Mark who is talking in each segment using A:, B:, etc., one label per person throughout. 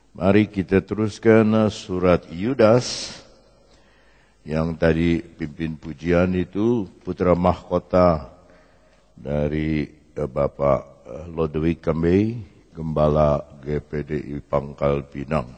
A: Mari kita teruskan surat Yudas yang tadi pimpin pujian itu putra mahkota dari Bapak Lodewijk Kambey, Gembala GPDI Pangkal Pinang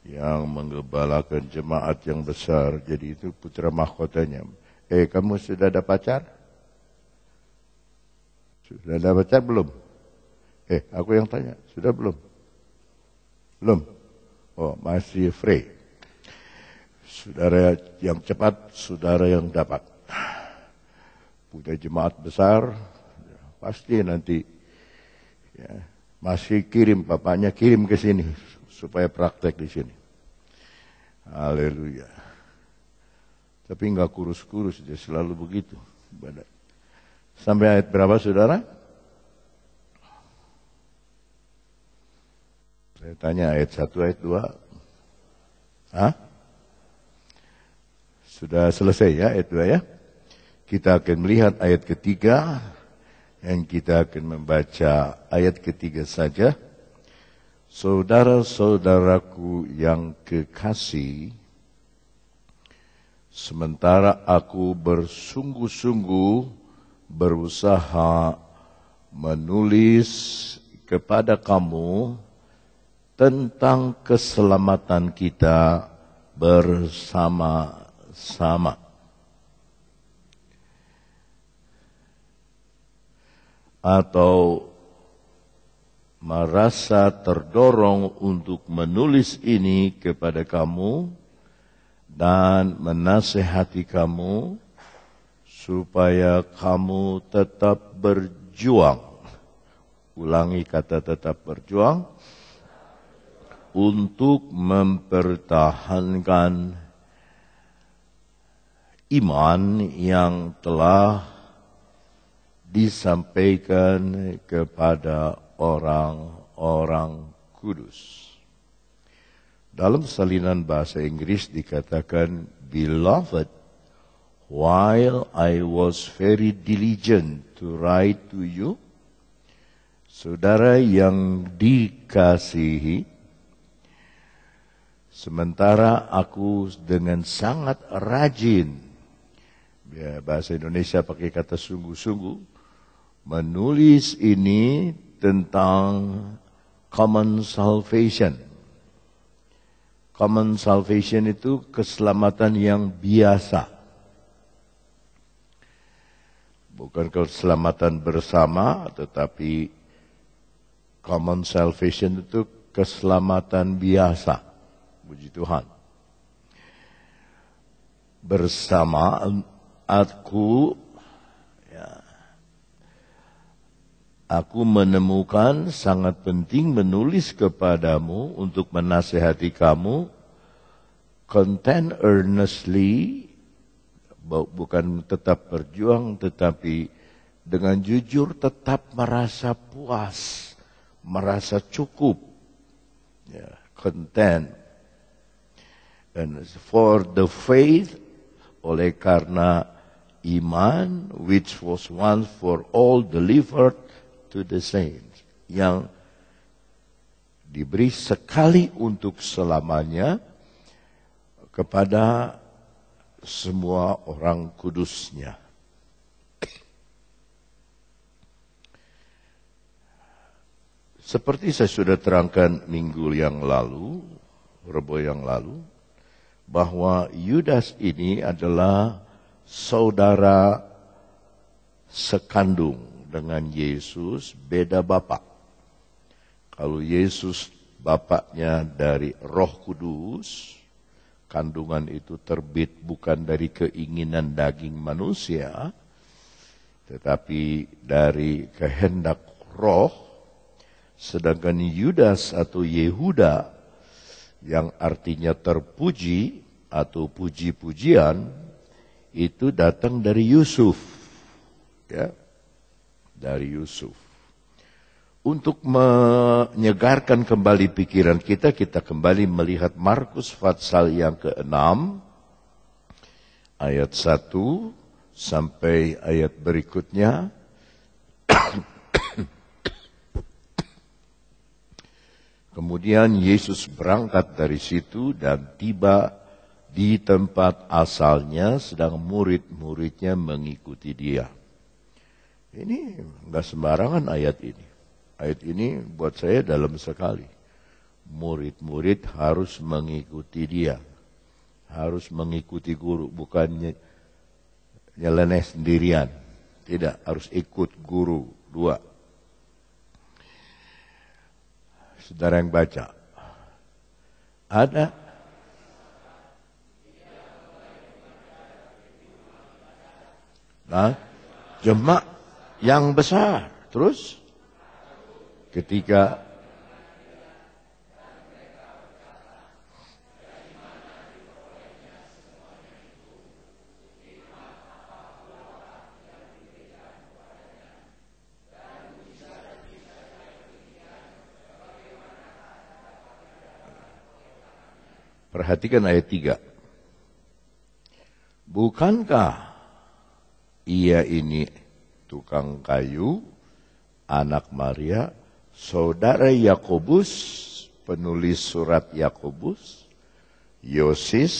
A: yang menggembalakan jemaat yang besar. Jadi itu putra mahkotanya. Kamu sudah ada pacar? Sudah ada pacar belum? Aku yang tanya, sudah belum? Belum? Oh, masih free. Saudara yang cepat, saudara yang dapat. Punya jemaat besar, pasti nanti ya, masih kirim, bapaknya kirim ke sini supaya praktek di sini. Haleluya. Tapi enggak kurus-kurus, dia selalu begitu. Sampai ayat berapa, saudara? Saya tanya ayat 1, ayat 2. Hah? Sudah selesai ya ayat 2 ya? Kita akan melihat ayat ketiga dan kita akan membaca ayat ketiga saja. Saudara-saudaraku yang kekasih, sementara aku bersungguh-sungguh berusaha menulis kepada kamu tentang keselamatan kita bersama-sama. Atau merasa terdorong untuk menulis ini kepada kamu dan menasehati kamu supaya kamu tetap berjuang. Ulangi kata tetap berjuang. Untuk mempertahankan iman yang telah disampaikan kepada orang-orang kudus. Dalam salinan bahasa Inggris dikatakan, Beloved, while I was very diligent to write to you, saudara yang dikasihi, sementara aku dengan sangat rajin, ya, bahasa Indonesia pakai kata sungguh-sungguh, menulis ini tentang common salvation. Common salvation itu keselamatan yang biasa. Bukan keselamatan bersama, tetapi common salvation itu keselamatan biasa. Puji Tuhan. Bersama aku menemukan sangat penting menulis kepadamu untuk menasehati kamu, content earnestly, bukan tetap berjuang, tetapi dengan jujur tetap merasa puas, merasa cukup, ya, content. And for the faith, oleh karena iman, which was once for all delivered to the saints, yang diberi sekali untuk selamanya kepada semua orang kudusnya. Seperti saya sudah terangkan minggu yang lalu, Rebo yang lalu, bahwa Yudas ini adalah saudara sekandung dengan Yesus, beda bapak. Kalau Yesus bapaknya dari Roh Kudus, kandungan itu terbit bukan dari keinginan daging manusia, tetapi dari kehendak Roh. Sedangkan Yudas atau Yehuda, yang artinya terpuji atau puji-pujian, itu datang dari Yusuf. Ya, dari Yusuf. Untuk menyegarkan kembali pikiran kita kembali melihat Markus pasal yang ke-6, ayat 1 sampai ayat berikutnya. Kemudian Yesus berangkat dari situ dan tiba di tempat asalnya, sedang murid-muridnya mengikuti dia. Ini enggak sembarangan ayat ini. Ayat ini buat saya dalam sekali. Murid-murid harus mengikuti dia. Harus mengikuti guru, bukan nyeleneh sendirian. Tidak, harus ikut guru. 2. Saudara yang baca. Ada jemaat yang besar. Terus ketika perhatikan ayat 3. Bukankah ia ini tukang kayu, anak Maria, saudara Yakobus, penulis surat Yakobus, Yosis,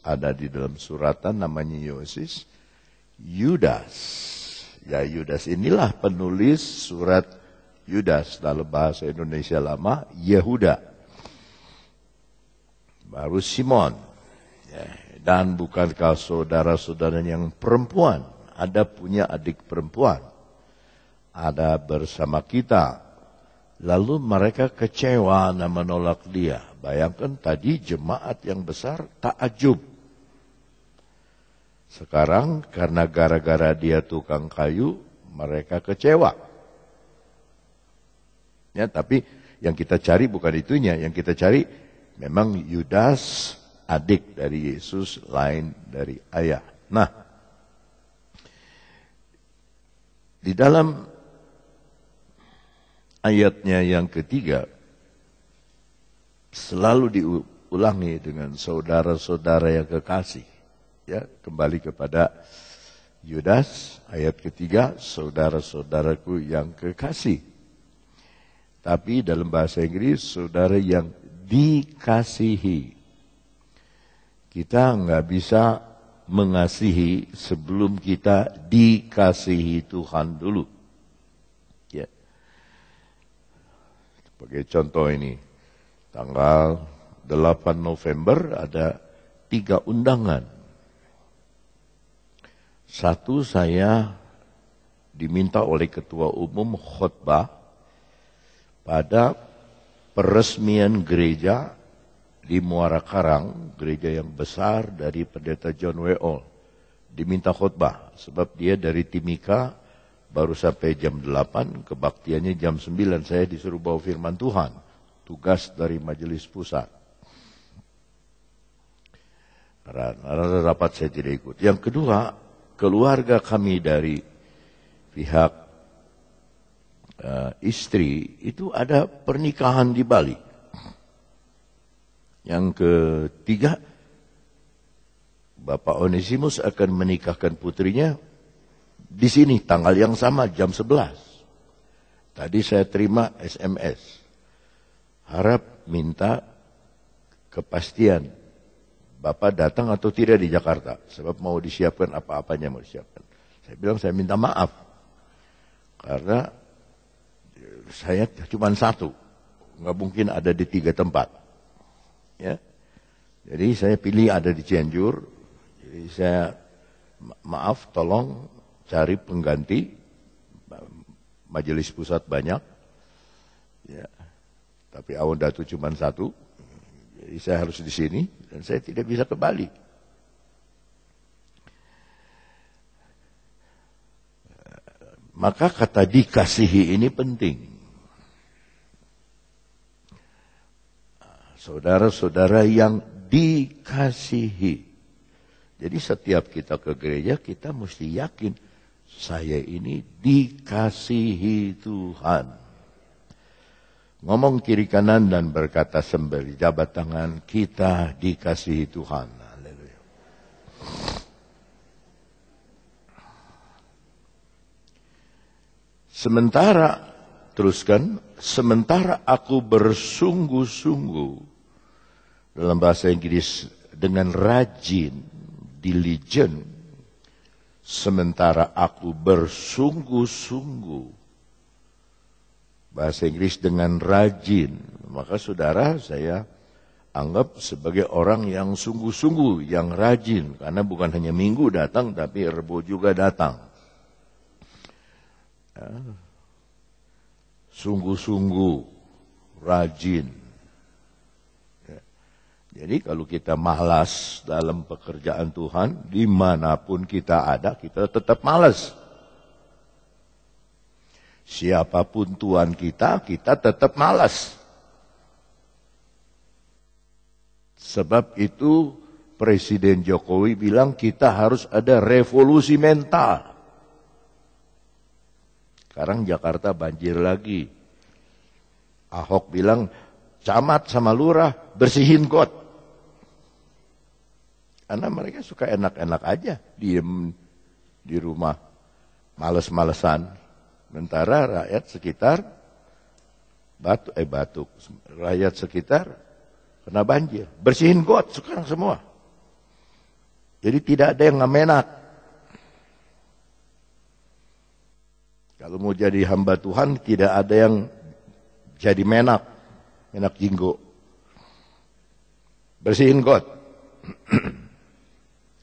A: ada di dalam suratan namanya Yosis, Yudas. Ya, Yudas inilah penulis surat Yudas, dalam bahasa Indonesia lama, Yehuda. Baru Simon. Ya, dan bukankah saudara-saudara yang perempuan, ada punya adik perempuan, ada bersama kita. Lalu mereka kecewa dan menolak dia. Bayangkan tadi jemaat yang besar takjub. Sekarang karena gara-gara dia tukang kayu, mereka kecewa. Ya, tapi yang kita cari bukan itunya. Yang kita cari memang Yudas, adik dari Yesus, lain dari ayah. Nah, di dalam ayatnya yang ketiga, selalu diulangi dengan saudara-saudara yang kekasih. Ya, kembali kepada Yudas, ayat ketiga, saudara-saudaraku yang kekasih. Tapi dalam bahasa Inggris, saudara yang dikasihi. Kita nggak bisa mengasihi sebelum kita dikasihi Tuhan dulu. Ya. Sebagai contoh ini, tanggal 8 November ada 3 undangan. 1, saya diminta oleh Ketua Umum khotbah pada peresmian gereja di Muara Karang, gereja yang besar dari Pendeta John W.O. Diminta khotbah, sebab dia dari Timika baru sampai jam 8, kebaktiannya jam 9, saya disuruh bawa firman Tuhan, tugas dari majelis pusat. Karena rapat saya tidak ikut. Yang kedua, keluarga kami dari pihak istri itu ada pernikahan di Bali. Yang ketiga, Bapak Onesimus akan menikahkan putrinya di sini tanggal yang sama jam 11. Tadi saya terima SMS. Harap minta kepastian Bapak datang atau tidak di Jakarta, sebab mau disiapkan apa-apanya mau disiapkan. Saya bilang saya minta maaf karena saya cuma 1, nggak mungkin ada di 3 tempat. Ya, jadi saya pilih ada di Cianjur. Jadi saya maaf, tolong cari pengganti. Majelis pusat banyak. Ya, tapi Awon Datu cuma 1. Jadi saya harus di sini dan saya tidak bisa ke Bali. Maka kata dikasihi ini penting. Saudara-saudara yang dikasihi. Jadi setiap kita ke gereja, kita mesti yakin, saya ini dikasihi Tuhan. Ngomong kiri kanan dan berkata sembari jabat tangan, kita dikasihi Tuhan. Haleluya. Sementara, teruskan, sementara aku bersungguh-sungguh, dalam bahasa Inggris dengan rajin, diligent, sementara aku bersungguh-sungguh, bahasa Inggris dengan rajin, maka saudara saya anggap sebagai orang yang sungguh-sungguh, yang rajin, karena bukan hanya Minggu datang, tapi Rebo juga datang. Ya. Sungguh-sungguh, rajin. Ya. Jadi kalau kita malas dalam pekerjaan Tuhan, dimanapun kita ada, kita tetap malas. Siapapun Tuhan kita tetap malas. Sebab itu Presiden Jokowi bilang kita harus ada revolusi mental. Sekarang Jakarta banjir lagi. Ahok bilang camat sama lurah bersihin got. Karena mereka suka enak-enak aja diem di rumah, males-malesan. Sementara rakyat sekitar batuk, rakyat sekitar kena banjir. Bersihin got sekarang semua. Jadi tidak ada yang ngamenak. Kalau mau jadi hamba Tuhan, tidak ada yang jadi menak jinggo. Bersihin got.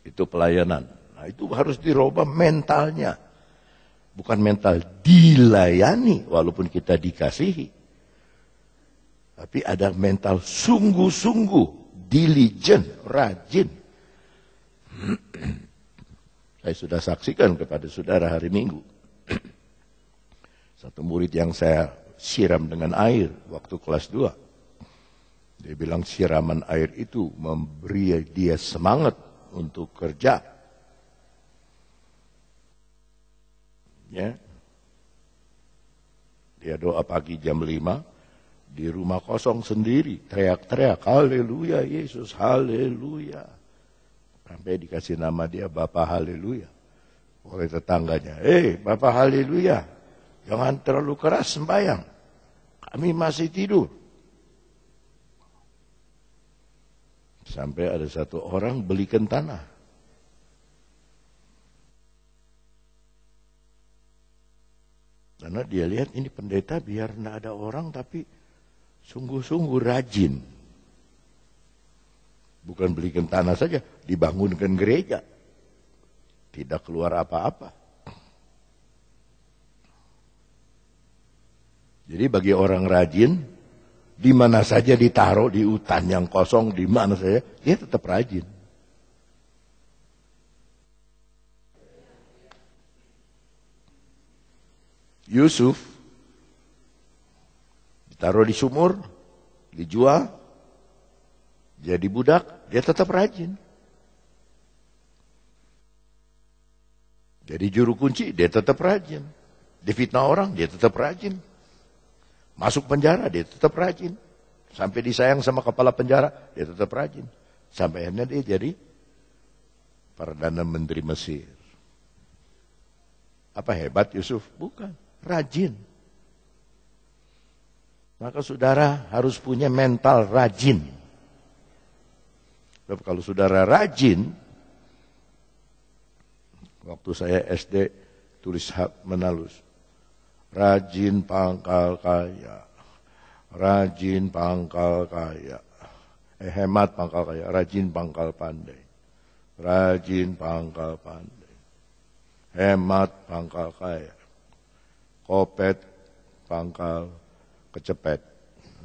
A: Itu pelayanan. Nah, itu harus dirubah mentalnya. Bukan mental dilayani, walaupun kita dikasihi. Tapi ada mental sungguh-sungguh, diligent, rajin. Saya sudah saksikan kepada saudara hari Minggu. Satu murid yang saya siram dengan air waktu kelas 2. Dia bilang siraman air itu memberi dia semangat untuk kerja. Ya. Dia doa pagi jam 5. Di rumah kosong sendiri, teriak-teriak, haleluya Yesus, haleluya. Sampai dikasih nama dia Bapak Haleluya. Oleh tetangganya, Bapak Haleluya, jangan terlalu keras sembahyang. Kami masih tidur. Sampai ada satu orang belikan tanah. Karena dia lihat ini pendeta biar tidak ada orang tapi sungguh-sungguh rajin. Bukan belikan tanah saja, dibangunkan gereja. Tidak keluar apa-apa. Jadi bagi orang rajin, di mana saja ditaruh, di hutan yang kosong, di mana saja, dia tetap rajin. Yusuf ditaruh di sumur, dijual, jadi budak, dia tetap rajin. Jadi juru kunci, dia tetap rajin. Difitnah orang, dia tetap rajin. Masuk penjara, dia tetap rajin. Sampai disayang sama kepala penjara, dia tetap rajin. Sampai akhirnya dia jadi Perdana Menteri Mesir. Apa hebat Yusuf? Bukan, rajin. Maka saudara harus punya mental rajin. Sebab kalau saudara rajin, waktu saya SD tulis hak menalus. Rajin pangkal kaya. Rajin pangkal kaya. Hemat pangkal kaya. Rajin pangkal pandai. Rajin pangkal pandai. Hemat pangkal kaya. Kopet pangkal kecepet.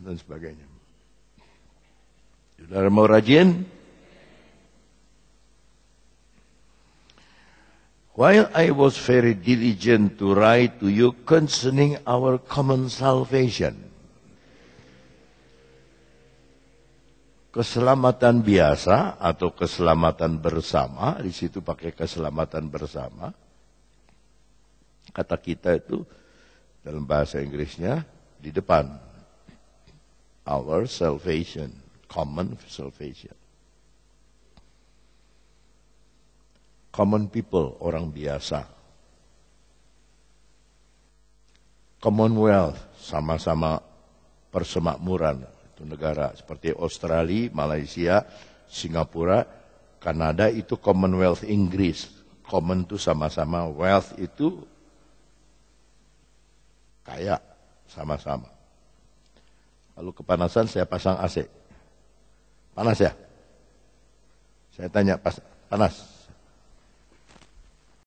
A: Dan sebagainya. Saudara mau rajin? While I was very diligent to write to you concerning our common salvation. Keselamatan biasa atau keselamatan bersama, di situ pakai keselamatan bersama. Kata kita itu dalam bahasa Inggrisnya di depan. Our salvation, common salvation. Common people, orang biasa. Commonwealth, sama-sama persemakmuran. Itu negara seperti Australia, Malaysia, Singapura, Kanada itu Commonwealth Inggris. Common itu sama-sama, wealth itu kaya sama-sama. Lalu kepanasan saya pasang AC. Panas ya? Saya tanya, panas?